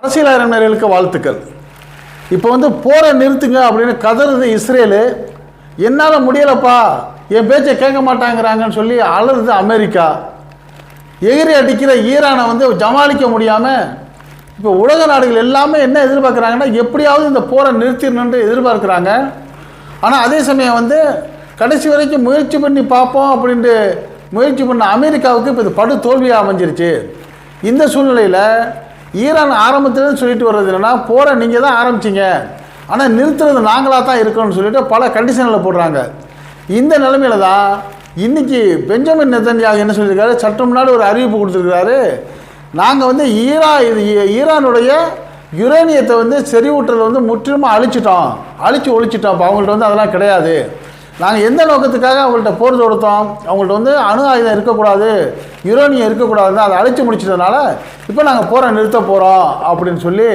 அரசியல் அறிஞர்களுக்கு வாழ்த்துக்கள். இப்போ வந்து போரை நிறுத்துங்க அப்படின்னு கதறுது இஸ்ரேலு. என்னால் முடியலப்பா, என் பேச்சை கேட்க மாட்டாங்கிறாங்கன்னு சொல்லி அலறுது அமெரிக்கா. எகிரி அடிக்கிற ஈரானை வந்து சமாளிக்க முடியாமல் இப்போ உலக நாடுகள் எல்லாமே என்ன எதிர்பார்க்குறாங்கன்னா, எப்படியாவது இந்த போரை நிறுத்திடணுன்ட்டு எதிர்பார்க்குறாங்க. ஆனால் அதே சமயம் வந்து கடைசி வரைக்கும் முயற்சி பண்ணி பார்ப்போம் அப்படின்ட்டு முயற்சி பண்ண அமெரிக்காவுக்கு இப்போ இது படு தோல்வியாக அமைஞ்சிருச்சு. இந்த சூழ்நிலையில் ஈரான் ஆரம்பத்துலேருந்து சொல்லிட்டு வர்றது என்னென்னா, போரை நீங்கள் தான் ஆரம்பிச்சிங்க, ஆனால் நிறுத்துறது நாங்களாக தான் இருக்கணும்னு சொல்லிட்டு பல கண்டிஷனில் போடுறாங்க. இந்த நிலைமையில தான் இன்றைக்கி பெஞ்சமின் நெதன்யாகு என்ன சொல்லியிருக்காரு, சற்று முன்னாடி ஒரு அறிவிப்பு கொடுத்துருக்காரு. நாங்கள் வந்து ஈரானுடைய யுரேனியத்தை வந்து செறிவூட்டலை வந்து முற்றிலுமாக அழிச்சு ஒழிச்சிட்டோம். இப்போ அவங்கள்ட்ட வந்து அதெல்லாம் கிடையாது. நாங்கள் எந்த நோக்கத்துக்காக அவங்கள்ட்ட போர் தொடுத்தோம், அவங்கள்ட்ட வந்து அணு ஆயுதம் இருக்கக்கூடாது, யுரேனியம் இருக்கக்கூடாதுன்னு அதை அழிச்சு முடிச்சதுனால இப்போ நாங்கள் போரை நிறுத்த போகிறோம் அப்படின்னு சொல்லி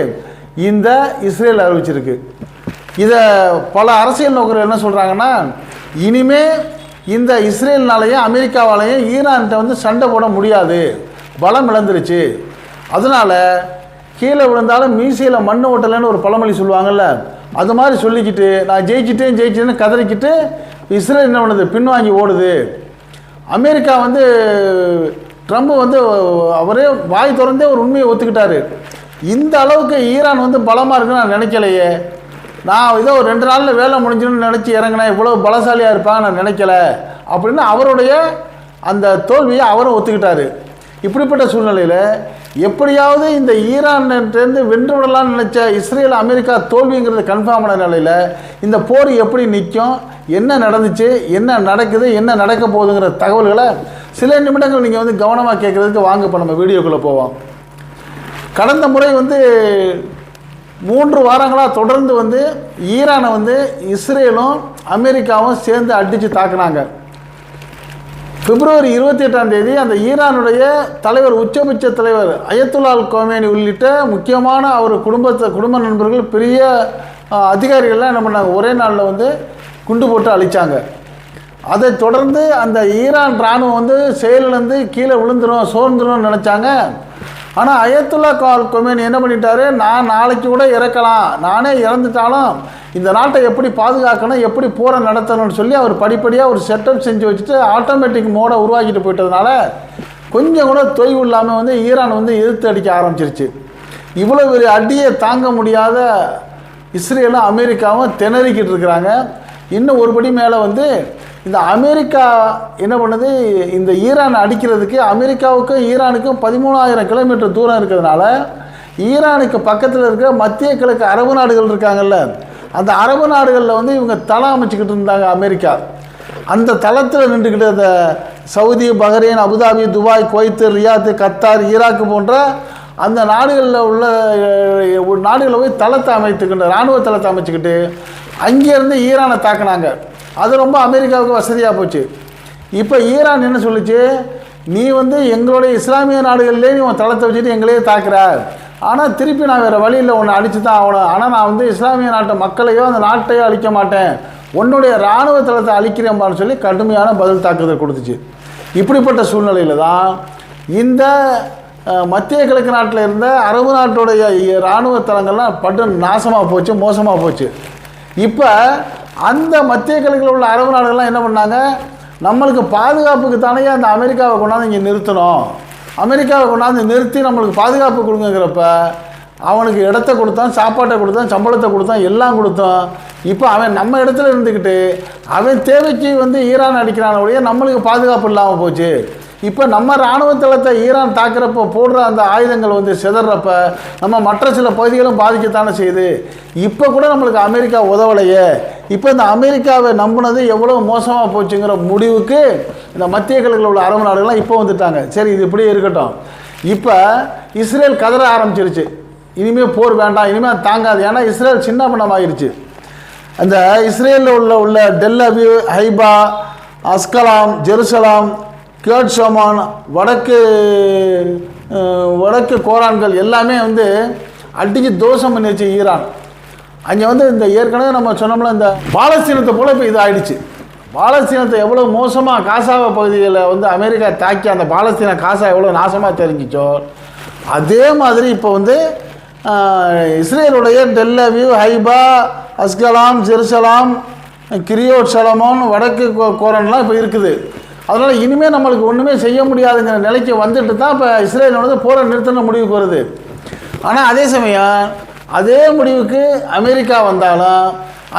இந்த இஸ்ரேல் அறிவிச்சிருக்கு. இதை பல அரசியல் நோக்கர்கள் என்ன சொல்கிறாங்கன்னா, இனிமே இந்த இஸ்ரேல்னாலேயும் அமெரிக்காவாலேயும் ஈரான்கிட்ட வந்து சண்டை போட முடியாது, பலம் இழந்துருச்சு. அதனால் கீழே விழுந்தாலும் மீசையில் மண் ஓட்டலைன்னு ஒரு பழமொழி சொல்லுவாங்கள்ல, அது மாதிரி சொல்லிக்கிட்டு நான் ஜெயிச்சிட்டேன்னு கதறிக்கிட்டு இஸ்ரேல் என்ன பண்ணுது, பின்வாங்கி ஓடுது. அமெரிக்கா வந்து ட்ரம்ப் வந்து அவரே வாய் திறந்தே ஒரு உண்மையை ஒத்துக்கிட்டாரு. இந்த அளவுக்கு ஈரான் வந்து பலமாக இருக்குன்னு நான் நினைக்கலையே, நான் ஏதோ ஒரு 2 நாளில் வேலை முடிஞ்சுன்னு நினச்சி இறங்கினேன், இவ்வளோ பலசாலியாக இருப்பாங்க நான் நினைக்கல அப்படின்னு அவருடைய அந்த தோல்வியை அவரும் ஒத்துக்கிட்டாரு. இப்படிப்பட்ட சூழ்நிலையில் எப்படியாவது இந்த ஈரான்கிட்டேருந்து வென்று விடலான்னு நினச்ச இஸ்ரேல் அமெரிக்கா தோல்விங்கிறது கன்ஃபார்ம் ஆன நிலையில் இந்த போர் எப்படி நிற்கும், என்ன நடந்துச்சு, என்ன நடக்குது, என்ன நடக்க போகுதுங்கிற தகவல்களை சில நிமிடங்கள் நீங்கள் வந்து கவனமாக கேட்குறதுக்கு வாங்க இப்போ நம்ம வீடியோக்குள்ளே போவோம். கடந்த முறை வந்து 3 வாரங்களாக தொடர்ந்து வந்து ஈரானை வந்து இஸ்ரேலும் அமெரிக்காவும் சேர்ந்து அடித்து தாக்குனாங்க. பிப்ரவரி 28ஆம் தேதி அந்த ஈரானுடைய தலைவர், உச்சபட்ச தலைவர் அயத்துல்லா அல் கொமேனி உள்ளிட்ட முக்கியமான அவர் குடும்ப நண்பர்கள், பெரிய அதிகாரிகள்லாம் என்ன பண்ணாங்க, ஒரே நாளில் வந்து குண்டு போட்டு அழித்தாங்க. அதை தொடர்ந்து அந்த ஈரான் இராணுவம் வந்து செயலிழந்து கீழே விழுந்துடும், சோர்ந்துடும் நினச்சாங்க. ஆனால் அயத்துல்லா அல் கொமேனி என்ன பண்ணிட்டாரு, நான் நாளைக்கு கூட இறக்கலாம், நானே இறந்துட்டாலும் இந்த நாட்டை எப்படி பாதுகாக்கணும், எப்படி போரை நடத்தணும்னு சொல்லி அவர் படிப்படியாக ஒரு செட்டப் செஞ்சு வச்சுட்டு ஆட்டோமேட்டிக் மோடை உருவாக்கிட்டு போயிட்டதுனால கொஞ்சம் கூட தொய்வு இல்லாமல் வந்து ஈரான் வந்து எதிர்த்து அடிக்க ஆரம்பிச்சிருச்சு. இவ்வளோ பெரிய அடியை தாங்க முடியாத இஸ்ரேலும் அமெரிக்காவும் திணறிக்கிட்டு இருக்கிறாங்க. இன்னும் ஒருபடி மேலே வந்து இந்த அமெரிக்கா என்ன பண்ணுது, இந்த ஈரானை அடிக்கிறதுக்கு அமெரிக்காவுக்கும் ஈரானுக்கும் 13,000 கிலோமீட்டர் தூரம் இருக்கிறதுனால ஈரானுக்கு பக்கத்தில் இருக்கிற மத்திய கிழக்கு அரபு நாடுகள் இருக்காங்கல்ல, அந்த அரபு நாடுகளில் வந்து இவங்க தளம் அமைச்சிக்கிட்டு இருந்தாங்க அமெரிக்கா. அந்த தளத்தில் நின்றுக்கிட்டு அந்த Saudi, Bahrain, Abu Dhabi, Dubai, Kuwait, Riyadh, Qatar, Iraq போன்ற அந்த நாடுகளில் உள்ள நாடுகளில் போய் தளத்தை அமைத்துக்கிட்டு, இராணுவ தளத்தை அமைச்சிக்கிட்டு அங்கேருந்து ஈரானை தாக்குனாங்க. அது ரொம்ப அமெரிக்காவுக்கு வசதியாக போச்சு. இப்போ ஈரான் என்ன சொல்லிச்சு, நீ வந்து எங்களுடைய இஸ்லாமிய நாடுகள்லேயே நீ உன் தளத்தை வச்சுட்டு எங்களையே தாக்குறார், ஆனால் திருப்பி நான் வேறு வழியில் ஒன்று அடித்து தான் ஆகணும், ஆனால் நான் வந்து இஸ்லாமிய நாட்டு மக்களையோ அந்த நாட்டையோ அழிக்க மாட்டேன், உன்னுடைய இராணுவ தளத்தை அழிக்கிறேன்பான்னு சொல்லி கடுமையான பதில் தாக்குதல் கொடுத்துச்சு. இப்படிப்பட்ட சூழ்நிலையில் தான் இந்த மத்திய கிழக்கு நாட்டில் இருந்த அரபு நாட்டுடைய இராணுவ தளங்கள்லாம் பட்டு நாசமாக போச்சு, மோசமாக போச்சு. இப்போ அந்த மத்திய கிழக்கில் உள்ள அரபு நாடுகள்லாம் என்ன பண்ணாங்க, நம்மளுக்கு பாதுகாப்புக்கு தானே அந்த அமெரிக்காவை கொண்டாந்து இங்கே நிறுத்தணும், அமெரிக்காவை கொண்டாந்து நிறுத்தி நம்மளுக்கு பாதுகாப்பு கொடுங்கிறப்ப அவனுக்கு இடத்த கொடுத்தான், சாப்பாட்டை கொடுத்தான், சம்பளத்தை கொடுத்தான், எல்லாம் கொடுத்தோம். இப்போ அவன் நம்ம இடத்துல இருந்துக்கிட்டு அவன் தேவைக்கு வந்து ஈரான் அடிக்கிறான ஒழிய நம்மளுக்கு பாதுகாப்பு இல்லாமல் போச்சு. இப்போ நம்ம இராணுவ தளத்தை ஈரான் தாக்குறப்போ போடுற அந்த ஆயுதங்கள் வந்து சிதறப்ப நம்ம மற்ற சில பகுதிகளும் பாதிக்கத்தானே செய்யுது. இப்போ கூட நம்மளுக்கு அமெரிக்கா உதவலையே, இப்போ இந்த அமெரிக்காவை நம்பினது எவ்வளோ மோசமாக போச்சுங்கிற முடிவுக்கு இந்த மத்திய கிழக்கில் உள்ள அரபு நாடுகள்லாம் இப்போ வந்துட்டாங்க. சரி, இது இப்படியே இருக்கட்டும். இப்போ இஸ்ரேல் கதற ஆரம்பிச்சிருச்சு, இனிமேல் போர் வேண்டாம், இனிமேல் தாங்காது. ஏன்னா இஸ்ரேல் சின்ன பின்னமாகிருச்சு. அந்த இஸ்ரேலில் உள்ள டெல் அவிவ், ஹைபா, அஸ்கலாம், ஜெருசலாம், கேட்ஷோமான், வடக்கு கோரான்கள் எல்லாமே வந்து அடித்து தோஷம் பண்ணிடுச்சு ஈரான். அங்கே வந்து இந்த ஏற்கனவே நம்ம சொன்னோம்ல, இந்த பாலஸ்தீனத்தை போல் இப்போ இது ஆயிடுச்சு. பாலஸ்தீனத்தை எவ்வளோ மோசமாக காசாவ பகுதியில் வந்து அமெரிக்கா தாக்கி அந்த பாலஸ்தீன காசா எவ்வளோ நாசமாக தெரிஞ்சிச்சோ, அதே மாதிரி இப்போ வந்து இஸ்ரேலுடைய டெல் அவீவ், ஹைபா, அஸ்கலாம், ஜெருசலாம், கிரியோட் சலமோன், வடக்கு கோரன்லாம் இப்போ இருக்குது. அதனால் இனிமேல் நம்மளுக்கு ஒன்றுமே செய்ய முடியாதுங்கிற நிலைக்கு வந்துட்டு தான் இப்போ இஸ்ரேல் வந்து போரை நிறுத்தின முடிவுக்கு வருது. ஆனால் அதே சமயம் அதே முடிவுக்கு அமெரிக்கா வந்தாலும்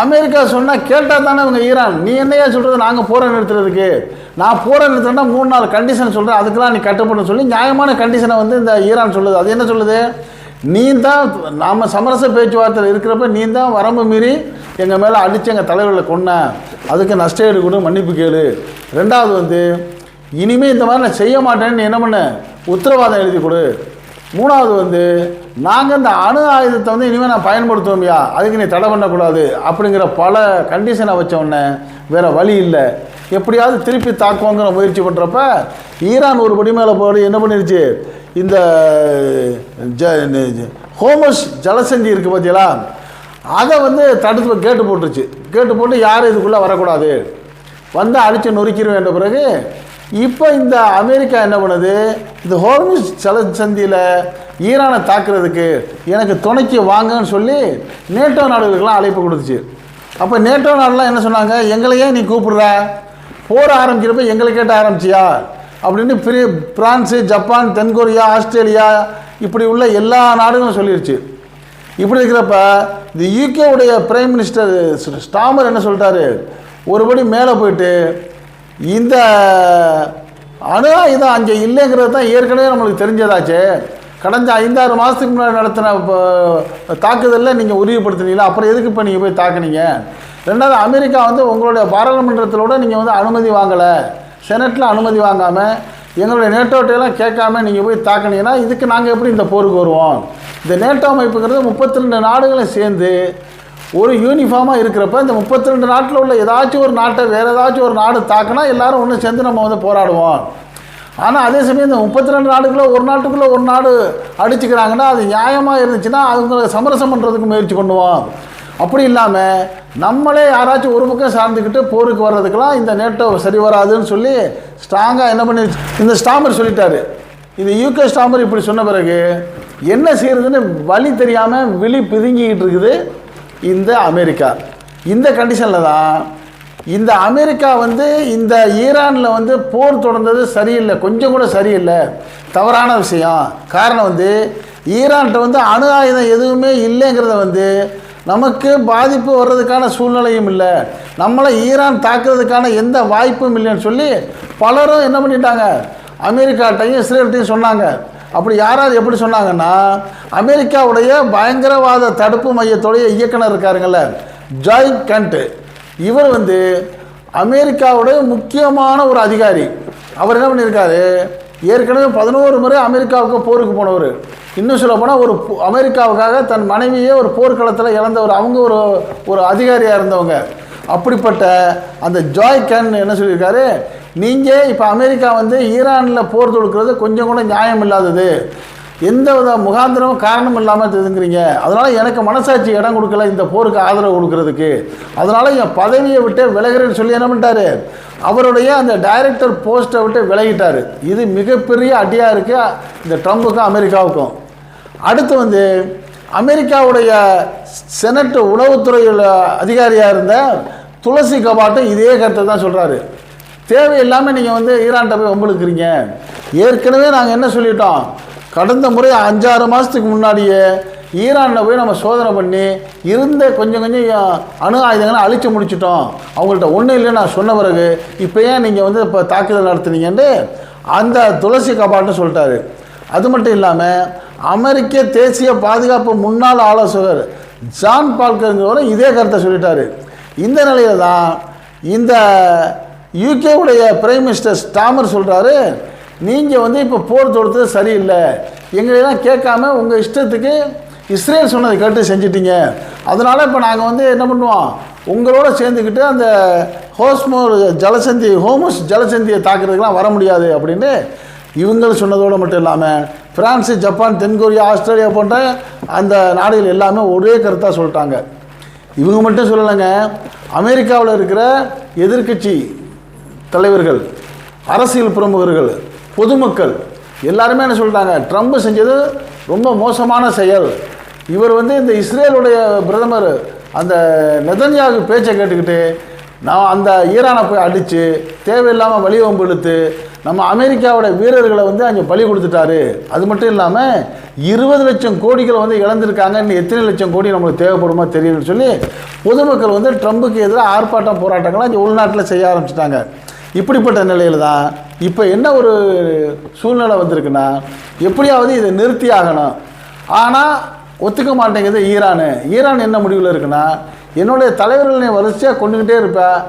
அமெரிக்கா சொன்னால் கேட்டால் தானே இவங்க ஈரான், நீ என்னையா சொல்கிறது நாங்கள் போரை நிறுத்துறதுக்கு, நான் போரை நிறுத்தினா 3-4 கண்டிஷன் சொல்கிறேன், அதுக்கெல்லாம் நீ கட்டுப்படணும்னு சொல்லி நியாயமான கண்டிஷனை வந்து இந்த ஈரான் சொல்லுது. அது என்ன சொல்லுது, நீ தான் நாம் சமரச பேச்சுவார்த்தையில் இருக்கிறப்ப நீ தான் வரம்பு மீறி எங்கள் மேலே அடித்து எங்கள் தலைவர்களை கொன்ன, அதுக்கு நஷ்டஈடு கொடு, மன்னிப்பு கேளு. ரெண்டாவது வந்து இனிமேல் இந்த மாதிரி நான் செய்ய மாட்டேன்னு என்ன பண்ண உத்தரவாதம் எழுதி கொடு. மூணாவது வந்து நாங்கள் இந்த அணு ஆயுதத்தை வந்து இனிமேல் நான் பயன்படுத்துவோம்யா, அதுக்கு நீ தடை பண்ணக்கூடாது அப்படிங்கிற பல கண்டிஷனை வச்சோடனே வேறு வழி இல்லை, எப்படியாவது திருப்பி தாக்குவோங்கிற முயற்சி பண்ணுறப்ப ஈரான் ஒரு படி மேலே போய் என்ன பண்ணிருச்சு, இந்த ஹோமஸ் ஜலசந்தி இருக்குது பார்த்தீங்களா, அதை வந்து தடுத்து கேட்டு போட்டுருச்சு. கேட்டு போட்டு யாரும் இதுக்குள்ளே வரக்கூடாது, வந்து அடித்து நொறுக்கிற வேண்ட பிறகு இப்போ இந்த அமெரிக்கா என்ன பண்ணுது, இந்த ஹோர்முஸ் ஜலசந்தியில் ஈரானை தாக்குறதுக்கு எனக்கு துணைக்கு வாங்கன்னு சொல்லி நேட்டோ நாடுகளுக்கெல்லாம் அழைப்பு கொடுத்துச்சு. அப்போ நேட்டோ நாடுலாம் என்ன சொன்னாங்க, எங்களையே நீ கூப்பிடுற, போர் ஆரம்பிக்கிறப்ப எங்களை கேட்டு ஆரம்பிச்சியா அப்படின்னு பிரான்ஸு, ஜப்பான், தென்கொரியா, ஆஸ்திரேலியா இப்படி உள்ள எல்லா நாடுகளும் சொல்லிடுச்சு. இப்படி இருக்கிறப்ப இந்த யூகேவுடைய பிரைம் மினிஸ்டர் ஸ்டாமர் என்ன சொல்லிட்டாரு, ஒருபடி மேலே போயிட்டு இந்த அணு ஆயுதம் அங்கே இல்லைங்கிறது தான் ஏற்கனவே நம்மளுக்கு தெரிஞ்சதாச்சு, கடந்த 5-6 மாதத்துக்கு முன்னாடி நடத்தின தாக்குதலில் நீங்கள் உறுதிப்படுத்தினீங்களா, அப்புறம் எதுக்கு இப்போ நீங்கள் போய் தாக்குனீங்க. ரெண்டாவது அமெரிக்கா வந்து உங்களுடைய பாராளுமன்றத்திலோட நீங்கள் வந்து அனுமதி வாங்கலை, செனட்டில் அனுமதி வாங்காமல் எங்களுடைய நேட்டோட்டையெல்லாம் கேட்காம நீங்கள் போய் தாக்குனீங்கன்னா இதுக்கு நாங்கள் எப்படி இந்த போருக்கு வருவோம். இந்த நேட்டோ அமைப்புங்கிறது 32 நாடுகளும் சேர்ந்து ஒரு யூனிஃபார்மாக இருக்கிறப்ப இந்த 32 நாட்டில் உள்ள ஏதாச்சும் ஒரு நாட்டை வேறு ஏதாச்சும் ஒரு நாடு தாக்குனா எல்லோரும் ஒன்று சேர்ந்து நம்ம வந்து போராடுவோம். ஆனால் அதே சமயம் இந்த 32 நாடுக்குள்ளே ஒரு நாட்டுக்குள்ளே ஒரு நாடு அடிச்சுக்கிறாங்கன்னா அது நியாயமாக இருந்துச்சுன்னா அவங்க சமரசம் பண்ணுறதுக்கு முயற்சி பண்ணுவோம். அப்படி இல்லாமல் நம்மளே யாராச்சும் ஒரு பக்கம் சார்ந்துக்கிட்டு போருக்கு வர்றதுக்கெல்லாம் இந்த நேட்டோ சரி வராதுன்னு சொல்லி ஸ்ட்ராங்காக என்ன பண்ணி இந்த ஸ்டாமர் சொல்லிட்டாரு. இது யூகே ஸ்டாமர் இப்படி சொன்ன பிறகு என்ன செய்யறதுன்னு வழி தெரியாமல் விழி பிதுங்கிக்கிட்டு இருக்குது இந்த அமெரிக்கா. இந்த கண்டிஷனில் தான் இந்த அமெரிக்கா வந்து இந்த ஈரானில் வந்து போர் தொடர்ந்தது சரியில்லை, கொஞ்சம் கூட சரியில்லை, தவறான விஷயம். காரணம் வந்து ஈரான்கிட்ட வந்து அணு ஆயுதம் எதுவுமே இல்லைங்கிறத வந்து நமக்கு பாதிப்பு வர்றதுக்கான சூழ்நிலையும் இல்லை, நம்மளை ஈரான் தாக்குறதுக்கான எந்த வாய்ப்பும் இல்லைன்னு சொல்லி பலரும் என்ன பண்ணிட்டாங்க, அமெரிக்காட்டையும் இஸ்ரேல்கிட்டையும் சொன்னாங்க. அப்படி யாராவது எப்படி சொன்னாங்கன்னா, அமெரிக்காவுடைய பயங்கரவாத தடுப்பு மையத்துடைய இயக்குனர் இருக்காருங்கள்ல ஜாய் கண்ட், இவர் வந்து அமெரிக்காவுடைய முக்கியமான ஒரு அதிகாரி. அவர் என்ன பண்ணியிருக்காரு, ஏற்கனவே 11 முறை அமெரிக்காவுக்கு போருக்கு போனவர். இன்னும் சொல்ல போனால் ஒரு அமெரிக்காவுக்காக தன் மனைவியே ஒரு போர்க்களத்தில் இழந்தவர், அவங்க ஒரு அதிகாரியாக இருந்தவங்க. அப்படிப்பட்ட அந்த ஜாய் கேன் என்ன சொல்லியிருக்காரு, நீங்கள் இப்போ அமெரிக்கா வந்து ஈரானில் போர் தொடுக்கிறது கொஞ்சம் கூட நியாயம் இல்லாதது, எந்த வித முகாந்திரமும் காரணம் இல்லாமல் தெரிஞ்சுக்கிறீங்க, அதனால் எனக்கு மனசாட்சி இடம் கொடுக்கல இந்த போருக்கு ஆதரவு கொடுக்கறதுக்கு, அதனால் என் பதவியை விட்டு விலகிறேன்னு சொல்லி என்ன பண்ணிட்டாரு, அவருடைய அந்த டைரக்டர் போஸ்ட்டை விட்டு விலகிட்டார். இது மிகப்பெரிய அடியாக இருக்குது இந்த ட்ரம்புக்கும் அமெரிக்காவுக்கும். அடுத்து வந்து அமெரிக்காவுடைய செனட் உளவுத்துறையில் அதிகாரியாக இருந்த துளசி கபாட்டும் இதே கருத்தை தான் சொல்கிறாரு. தேவையில்லாமல் நீங்கள் வந்து ஈரான்கிட்ட போய் வம்பளுக்குறீங்க, ஏற்கனவே நாங்கள் என்ன சொல்லிட்டோம், கடந்த முறை 5-6 மாதத்துக்கு முன்னாடியே ஈரானில் போய் நம்ம சோதனை பண்ணி இருந்த கொஞ்சம் அணு ஆயுதங்களை அழிச்சு முடிச்சிட்டோம், அவங்கள்ட்ட ஒன்றும் இல்லைன்னு நான் சொன்ன பிறகு இப்போ ஏன் நீங்கள் வந்து இப்போ தாக்குதல் நடத்துனீங்கன்னு அந்த துளசி கபாட்னு சொல்லிட்டாரு. அது மட்டும் இல்லாமல் அமெரிக்க தேசிய பாதுகாப்பு முன்னாள் ஆலோசகர் ஜான் பால்கருங்கிறவரும் இதே கருத்தை சொல்லிட்டாரு. இந்த நிலையில் தான் இந்த யூகேவுடைய பிரைம் மினிஸ்டர் ஸ்டாமர் சொல்கிறாரு, நீங்கள் வந்து இப்போ போர் தொடுத்தது சரியில்லை, எங்களெல்லாம் கேட்காம உங்கள் இஷ்டத்துக்கு இஸ்ரேல் சொன்னதை கேட்டு செஞ்சிட்டிங்க, அதனால் இப்போ நாங்கள் வந்து என்ன பண்ணுவோம், உங்களோட சேர்ந்துக்கிட்டு அந்த ஹோமஸ் ஜலசந்தியை தாக்குறதுக்கெலாம் வர முடியாது அப்படின்னு இவங்க சொன்னதோடு மட்டும் இல்லாமல் பிரான்ஸு, ஜப்பான், தென்கொரியா, ஆஸ்திரேலியா போன்ற அந்த நாடுகள் எல்லாமே ஒரே கருத்தாக சொல்லிட்டாங்க. இவங்க மட்டும் சொல்லலைங்க, அமெரிக்காவில் இருக்கிற எதிர்க்கட்சி தலைவர்கள், அரசியல் பிரமுகர்கள், பொதுமக்கள் எல்லாருமே என்ன சொல்லிட்டாங்க, ட்ரம்ப் செஞ்சது ரொம்ப மோசமான செயல், இவர் வந்து இந்த இஸ்ரேலுடைய பிரதமர் அந்த நெதன்யாகு பேச்சை கேட்டுக்கிட்டு நான் அந்த ஈரானை போய் அடித்து தேவையில்லாமல் வழிவம்பு இழுத்து நம்ம அமெரிக்காவோட வீரர்களை வந்து அங்கே பலி கொடுத்துட்டாரு. அது மட்டும் இல்லாமல் 20 லட்சம் கோடிகளை வந்து இழந்திருக்காங்க. இன்னும் எத்தனை லட்சம் கோடி நம்மளுக்கு தேவைப்படுமா தெரியும்னு சொல்லி பொதுமக்கள் வந்து ட்ரம்புக்கு எதிராக ஆர்ப்பாட்டம் போராட்டங்கள்லாம் இங்கே உள்நாட்டில் செய்ய ஆரம்பிச்சிட்டாங்க. இப்படிப்பட்ட நிலையில் தான் இப்போ என்ன ஒரு சூழ்நிலை வந்திருக்குன்னா, எப்படியாவது இதை நிறுத்தி ஆகணும். ஆனால் ஒத்துக்க மாட்டேங்குது ஈரான் என்ன முடிவில் இருக்குன்னா, என்னுடைய தலைவர்களை நீ வரிசையாக கொண்டுக்கிட்டே இருப்பேன்,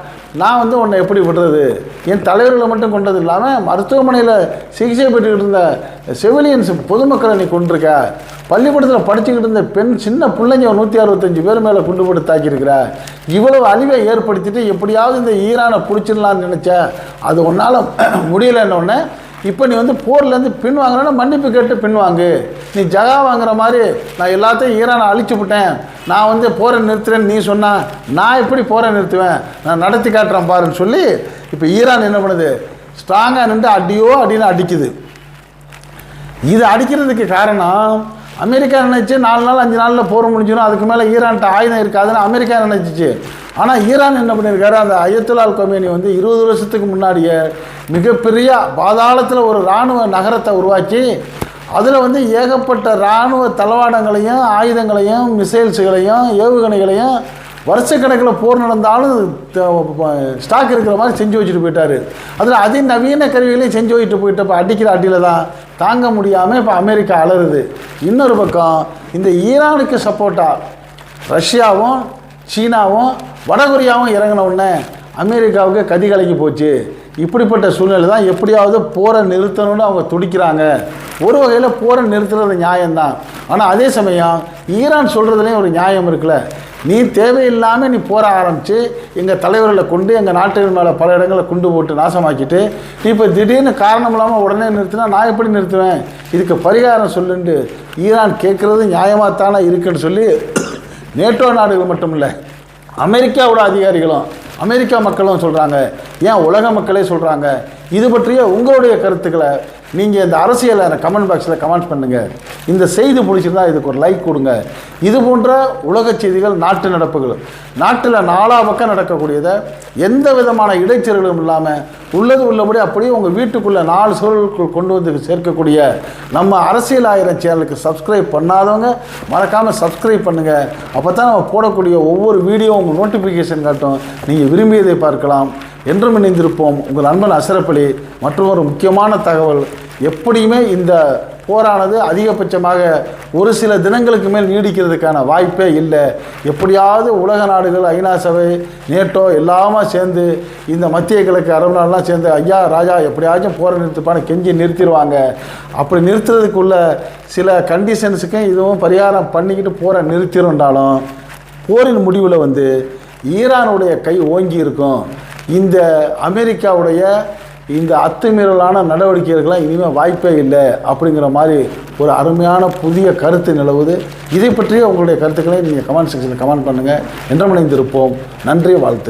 நான் வந்து உன்னை எப்படி விடுறது? என் தலைவர்களை மட்டும் கொண்டது இல்லாமல் மருத்துவமனையில் சிகிச்சை பெற்றுக்கிட்டு இருந்த சிவிலியன்ஸ் பொதுமக்களை நீ கொண்டிருக்க, பள்ளிக்கூடத்தில் படிச்சுக்கிட்டு இருந்த பெண் சின்ன பிள்ளைங்க 165 பேர் மேலே குண்டு போட்டு தாக்கியிருக்கிற, இவ்வளவு அழிவை ஏற்படுத்திட்டு எப்படியாவது இந்த ஈரானை பிடிச்சிடலான்னு நினச்ச, அது உன்னால் முடியலைன்னொன்னே இப்போ நீ வந்து போர்லேருந்து பின்வாங்கினா மன்னிப்பு கேட்டு பின்வாங்கு. நீ ஜகா வாங்குற மாதிரி நான் எல்லாத்தையும் ஈரானை அழிச்சு விட்டேன், நான் வந்து போரை நிறுத்துறேன்னு நீ சொன்னால் நான் எப்படி போரை நிறுத்துவேன், நான் நடத்தி காட்டுறேன் பாருன்னு சொல்லி இப்போ ஈரான் என்ன பண்ணுது, ஸ்ட்ராங்காக நின்று அடின்னு அடிக்குது. இது அடிக்கிறதுக்கு காரணம் அமெரிக்கா நினைச்சு 4 நாள் 5 நாளில் போர் முடிஞ்சிடும், அதுக்கு மேலே ஈரான்கிட்ட ஆயுதம் இருக்காதுன்னு அமெரிக்கா நினைச்சிச்சு. ஆனால் ஈரான் என்ன பண்ணியிருக்காரு, அந்த அயத்துல்லால் கொமேனி வந்து 20 வருஷத்துக்கு முன்னாடியே மிகப்பெரிய பாதாளத்தில் ஒரு இராணுவ நகரத்தை உருவாக்கி அதில் வந்து ஏகப்பட்ட இராணுவ தளவாடங்களையும் ஆயுதங்களையும் மிசைல்ஸுகளையும் ஏவுகணைகளையும் வருஷக்கணக்கில் போர் நடந்தாலும் ஸ்டாக் இருக்கிற மாதிரி செஞ்சு வச்சுட்டு போயிட்டார். அதில் அதிநவீன கருவிகளையும் செஞ்சு வச்சுட்டு போயிட்டு இப்போ அடிக்கிற அடியில் தான் தாங்க முடியாமல் இப்போ அமெரிக்கா அலறுது. இன்னொரு பக்கம் இந்த ஈரானுக்கு சப்போர்ட்டாக ரஷ்யாவும் சீனாவும் வடகொரியாவும் இறங்கின உடனே அமெரிக்காவுக்கு கதி கலங்கி போச்சு. இப்படிப்பட்ட சூழ்நிலை தான் எப்படியாவது போரை நிறுத்தணும்னு அவங்க துடிக்கிறாங்க. ஒரு வகையில் போரை நிறுத்துறது நியாயம்தான். ஆனால் அதே சமயம் ஈரான் சொல்கிறதுலேயும் ஒரு நியாயம் இருக்குல்ல, நீ தேவையில்லாமல் நீ போர ஆரம்பித்து எங்கள் தலைவர்களை கொண்டு எங்கள் நாட்டுகள் மேலே பல இடங்களை குண்டு போட்டு நாசமாக்கிட்டு நீ இப்போ திடீர்னு காரணம் இல்லாமல் உடனே நிறுத்தினா நான் எப்படி நிறுத்துவேன், இதுக்கு பரிகாரம் சொல்லுண்டு ஈரான் கேட்குறது நியாயமாகத்தானே இருக்குன்னு சொல்லி நேட்டோ நாடுகள் மட்டும் இல்லை, அமெரிக்காவோட அதிகாரிகளும் அமெரிக்கா மக்களும் சொல்கிறாங்க, ஏன் உலக மக்களே சொல்கிறாங்க. இது பற்றிய உங்களுடைய கருத்துக்களை நீங்கள் இந்த அரசியலை கமெண்ட் பாக்ஸில் கமெண்ட் பண்ணுங்கள். இந்த செய்தி பிடிச்சிருந்தா இதுக்கு ஒரு லைக் கொடுங்க. இது போன்ற உலக செய்திகள், நாட்டு நடப்புகள், நாட்டில் 4 பக்கம் நடக்கக்கூடியதை எந்த விதமான இடைச்சல்களும் இல்லாமல் உள்ளது உள்ளபடி அப்படியே உங்கள் வீட்டுக்குள்ளே 4 சூழலுக்குள் கொண்டு வந்து சேர்க்கக்கூடிய நம்ம அரசியல் ஆயிரம் சேனலுக்கு சப்ஸ்கிரைப் பண்ணாதவங்க மறக்காமல் சப்ஸ்கிரைப் பண்ணுங்கள். அப்போ தான் நம்ம போடக்கூடிய ஒவ்வொரு வீடியோ உங்கள் நோட்டிஃபிகேஷன் காட்டும், நீங்கள் விரும்பியதை பார்க்கலாம். என்றும் இணைந்திருப்போம். உங்கள் நண்பன் அஷ்ரஃப் அலி. மற்றும் ஒரு முக்கியமான தகவல், எப்படியுமே இந்த போரானது அதிகபட்சமாக ஒரு சில தினங்களுக்கு மேல் நீடிக்கிறதுக்கான வாய்ப்பே இல்லை. எப்படியாவது உலக நாடுகள், ஐநா சபை, நேட்டோ எல்லாமே சேர்ந்து இந்த மத்திய கிழக்கு அரபு நாடுலாம் சேர்ந்து ஐயா ராஜா எப்படியாச்சும் போரை நிறுத்துப்பான்னு கெஞ்சி நிறுத்திடுவாங்க. அப்படி நிறுத்துறதுக்குள்ள சில கண்டிஷன்ஸுக்கும் இதுவும் பரிகாரம் பண்ணிக்கிட்டு போரை நிறுத்திடும்ன்றாலும் போரின் முடிவில் வந்து ஈரானுடைய கை ஓங்கி இருக்கும். இந்த அமெரிக்காவுடைய இந்த அத்துமீறலான நடவடிக்கைகள்லாம் இனிமேல் வாய்ப்பே இல்லை அப்படிங்கிற மாதிரி ஒரு அருமையான புதிய கருத்து நிலவுது. இதை பற்றிய உங்களுடைய கருத்துக்களை நீங்கள் கமெண்ட் செக்ஷனில் கமெண்ட் பண்ணுங்கள். என்றும் இணைந்திருப்போம். நன்றி, வாழ்த்து.